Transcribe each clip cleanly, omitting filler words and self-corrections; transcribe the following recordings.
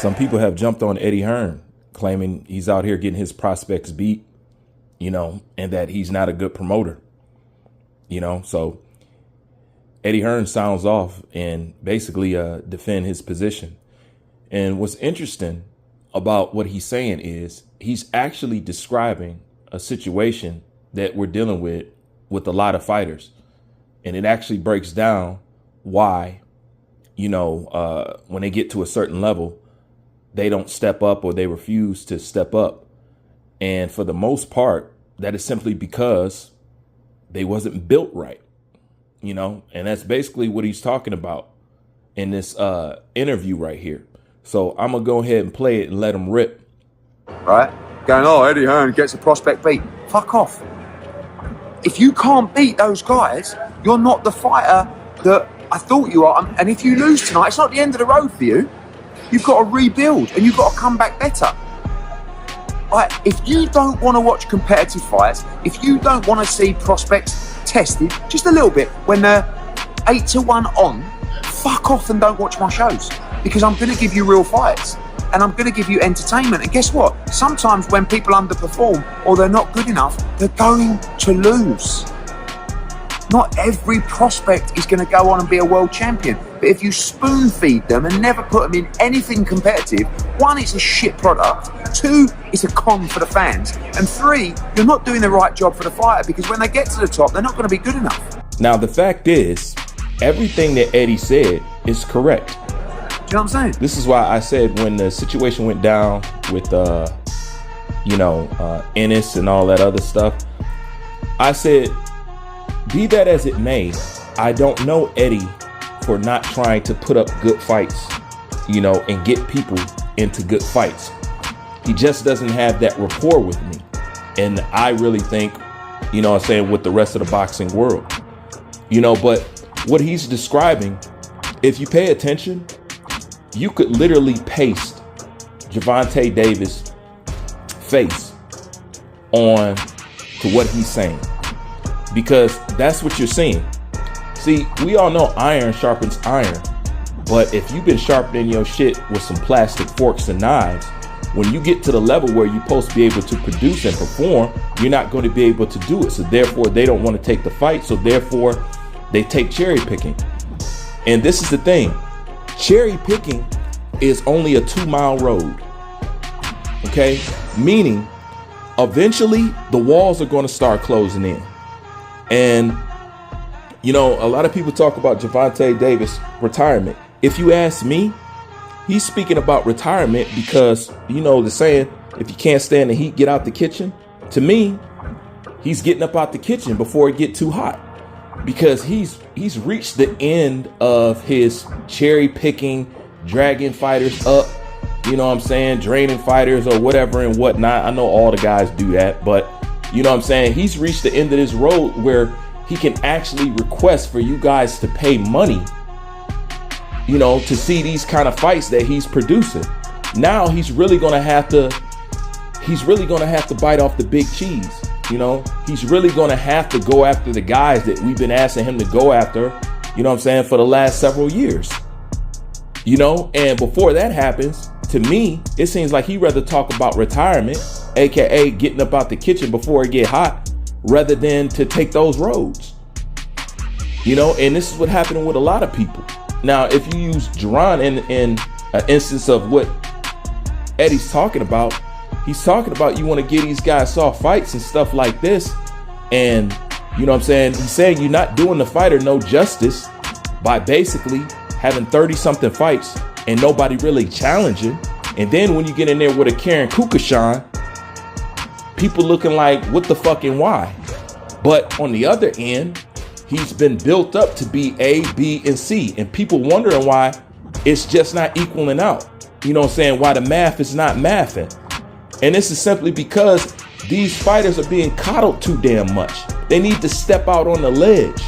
some people have jumped on Eddie Hearn, claiming he's out here getting his prospects beat, and that he's not a good promoter, so Eddie Hearn sounds off and basically defend his position. And what's interesting about what he's saying is he's actually describing a situation that we're dealing with a lot of fighters. And it actually breaks down why, when they get to a certain level, they don't step up or they refuse to step up. And for the most part, that is simply because they wasn't built right, and that's basically what he's talking about in this interview right here. So I'm going to go ahead and play it and let him rip. Right? Going, Eddie Hearn gets a prospect beat. Fuck off. If you can't beat those guys, you're not the fighter that I thought you are. And if you lose tonight, it's not the end of the road for you. You've got to rebuild and you've got to come back better. If you don't want to watch competitive fights, if you don't want to see prospects tested just a little bit when they're 8-1 on, fuck off and don't watch my shows, because I'm going to give you real fights and I'm going to give you entertainment. And guess what? Sometimes when people underperform or they're not good enough, they're going to lose. Not every prospect is going to go on and be a world champion. But if you spoon feed them and never put them in anything competitive, 1, it's a shit product. 2, it's a con for the fans. And 3, you're not doing the right job for the fighter, because when they get to the top, they're not going to be good enough. Now, the fact is, everything that Eddie said is correct. Do you know what I'm saying? This is why I said when the situation went down with, Ennis and all that other stuff, I said, be that as it may, I don't know Eddie for not trying to put up good fights, and get people into good fights. He just doesn't have that rapport with me. And I really think, with the rest of the boxing world, but what he's describing, if you pay attention, you could literally paste Gervonta Davis' face on to what he's saying, because that's what you're seeing. See, we all know iron sharpens iron, but if you've been sharpening your shit with some plastic forks and knives, when you get to the level where you're supposed to be able to produce and perform, you're not going to be able to do it. So therefore, they don't want to take the fight. So therefore, they take cherry picking. And this is the thing. Cherry picking is only a 2-mile road. Okay? Meaning, eventually, the walls are going to start closing in. And, a lot of people talk about Gervonta Davis' retirement. If you ask me, he's speaking about retirement because, the saying, if you can't stand the heat, get out the kitchen. To me, he's getting up out the kitchen before it get too hot, because he's reached the end of his cherry picking, dragging fighters up, draining fighters or whatever and whatnot. I know all the guys do that, but he's reached the end of this road where he can actually request for you guys to pay money, to see these kind of fights that he's producing. Now he's really going to have to bite off the big cheese. He's really going to have to go after the guys that we've been asking him to go after, for the last several years. And before that happens, to me, it seems like he'd rather talk about retirement, aka getting up out the kitchen before it get hot, rather than to take those roads. And this is what happened with a lot of people. Now, if you use Duran in an instance of what Eddie's talking about, he's talking about you want to give these guys soft fights and stuff like this. And, he's saying you're not doing the fighter no justice by basically having 30-something fights and nobody really challenging. And then when you get in there with a Karen Kukashan, people looking like, what the fuck and why? But on the other end, he's been built up to be A, B, and C. And people wondering why it's just not equaling out. Why the math is not mathing. And this is simply because these fighters are being coddled too damn much. They need to step out on the ledge.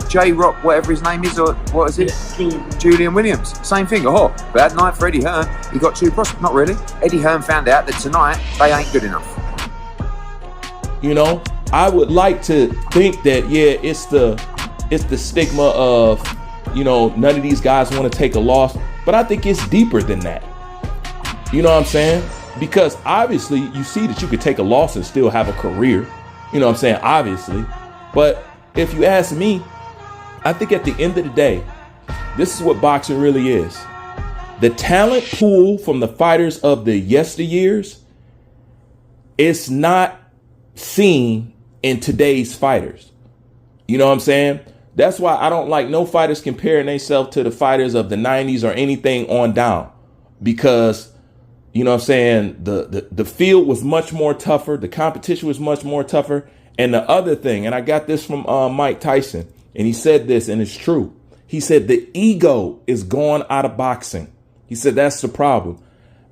J-Rock, whatever his name is, or what is it? Julian Williams. Same thing. Bad night for Eddie Hearn. He got 2 prospects. Not really. Eddie Hearn found out that tonight they ain't good enough. I would like to think that, it's the stigma of, none of these guys want to take a loss. But I think it's deeper than that. You know what I'm saying? Because obviously you see that you could take a loss and still have a career. You know what I'm saying? Obviously. But if you ask me, I think at the end of the day, this is what boxing really is. The talent pool from the fighters of the yesteryears is not seen in today's fighters. You know what I'm saying? That's why I don't like no fighters comparing themselves to the fighters of the 90s or anything on down. Because, you know what I'm saying, the field was much more tougher. The competition was much more tougher. And the other thing, and I got this from Mike Tyson, and he said this, and it's true. He said the ego is gone out of boxing. He said that's the problem.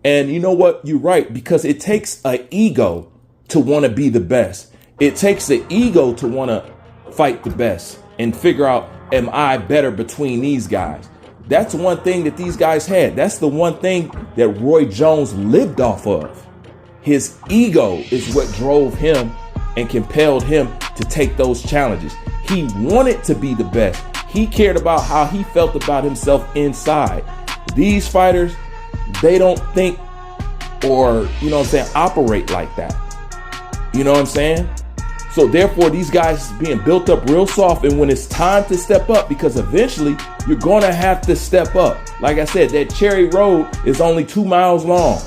And you know what? You're right, because it takes an ego to want to be the best. It takes the ego to want to fight the best and figure out, am I better between these guys? That's one thing that these guys had. That's the one thing that Roy Jones lived off of. His ego is what drove him and compelled him to take those challenges. He wanted to be the best. He cared about how he felt about himself inside. These fighters, they don't think or, you know what I'm saying, operate like that. You know what I'm saying? So therefore, these guys being built up real soft. And when it's time to step up, because eventually you're going to have to step up. Like I said, that Cherry Road is only 2 miles long.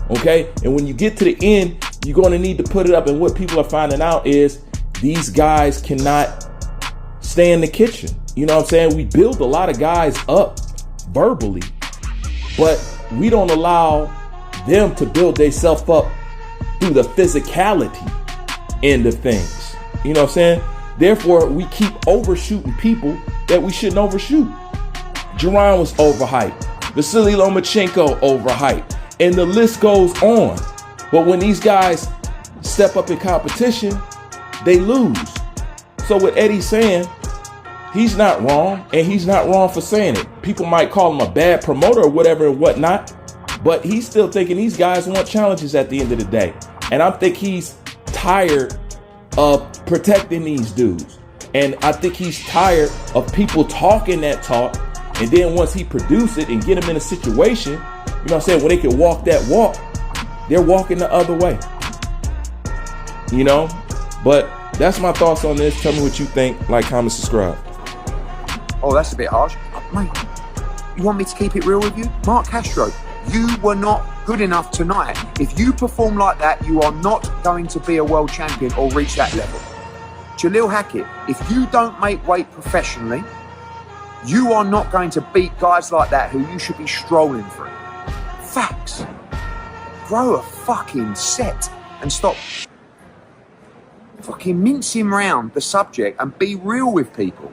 OK, and when you get to the end, you're going to need to put it up. And what people are finding out is these guys cannot stay in the kitchen. You know what I'm saying? We build a lot of guys up verbally, but we don't allow them to build themselves up through the physicality end of things. You know what I'm saying? Therefore, we keep overshooting people that we shouldn't overshoot. Jerron was overhyped. Vasily Lomachenko overhyped. And the list goes on. But when these guys step up in competition, they lose. So what Eddie's saying, he's not wrong, and he's not wrong for saying it. People might call him a bad promoter or whatever and whatnot, but he's still thinking these guys want challenges at the end of the day. And I think he's tired of protecting these dudes. And I think he's tired of people talking that talk. And then once he produce it and get them in a situation, you know what I'm saying, when they can walk that walk, they're walking the other way. You know? But that's my thoughts on this. Tell me what you think. Like, comment, subscribe. Oh, that's a bit harsh. Mate, you want me to keep it real with you? Mark Castro, you were not good enough tonight. If you perform like that, you are not going to be a world champion or reach that level. Jalil Hackett, if you don't make weight professionally, you are not going to beat guys like that who you should be strolling through. Facts. Grow a fucking set and stop fucking mincing around the subject and be real with people.